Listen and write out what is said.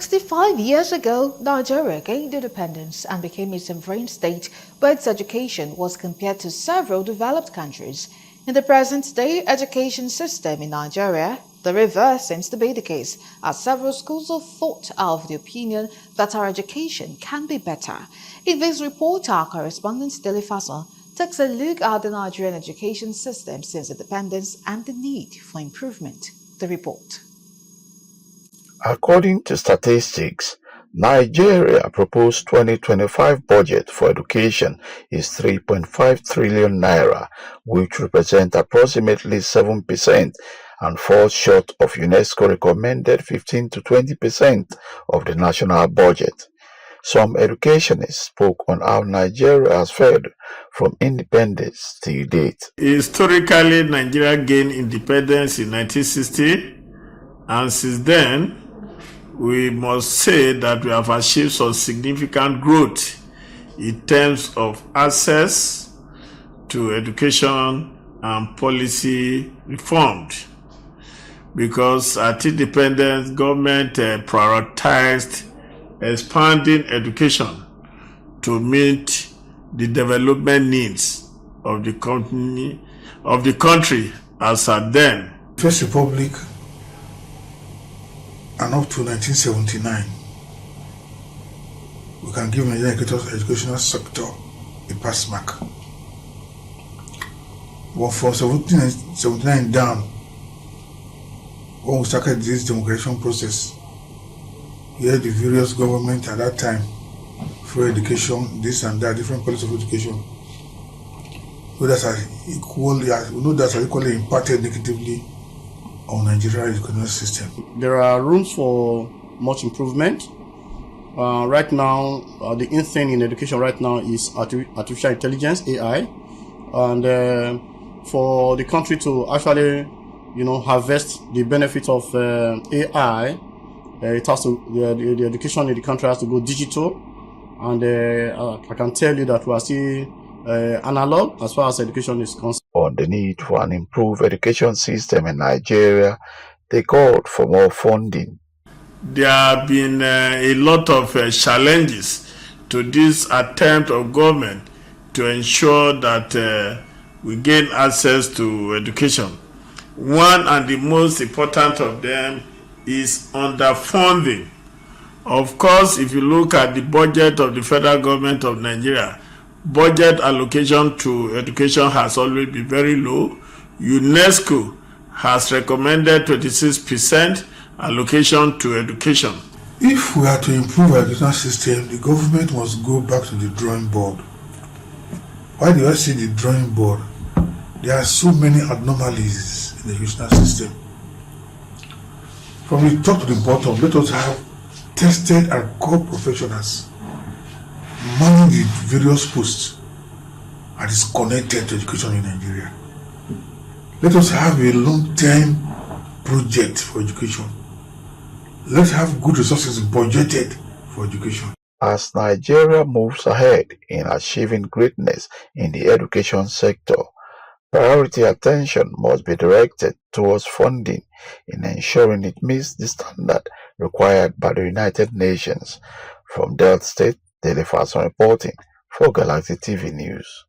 65 years ago, Nigeria gained independence and became a sovereign state, but its education was compared to several developed countries. In the present-day education system in Nigeria, the reverse seems to be the case, as several schools of thought are of the opinion that our education can be better. In this report, our correspondent Dele Fason takes a look at the Nigerian education system since independence and the need for improvement. The report. According to statistics, Nigeria proposed 2025 budget for education is 3.5 trillion naira, which represents approximately 7% and falls short of UNESCO recommended 15 to 20% of the national budget. Some educationists spoke on how Nigeria has fared from independence till date. Historically, Nigeria gained independence in 1960, and since then, we must say that we have achieved some significant growth in terms of access to education and policy reformed. Because at independence, government prioritized expanding education to meet the development needs of the country as at then. First Republic and up to 1979, we can give Nigerian educational sector a pass mark. But from 1779 down, when we started this democratization process, here the various governments at that time, free education, this and that, different policies of education, we know that are equally impacted negatively on Nigeria's educational system. There are rooms for much improvement. Right now, the in thing in education right now is artificial intelligence, AI, and for the country to actually, harvest the benefit of AI, it has to the education in the country has to go digital, and I can tell you that we are still analog as far as education is concerned. On the need for an improved education system in Nigeria, they called for more funding. There have been a lot of challenges to this attempt of government to ensure that we gain access to education. One and the most important of them is underfunding. Of course, if you look at the budget of the federal government of Nigeria, budget allocation to education has always been very low. UNESCO has recommended 26% allocation to education. If we are to improve our education system, the government must go back to the drawing board. Why do I say the drawing board? There are so many anomalies in the educational system. From the top to the bottom, let us have tested and core professionals manning the various posts that is connected to education in Nigeria. Let us have a long-term project for education. Let's have good resources budgeted for education. As Nigeria moves ahead in achieving greatness in the education sector, priority attention must be directed towards funding in ensuring it meets the standard required by the United Nations. From Delta State, Dele Fason reporting for Galaxy TV News.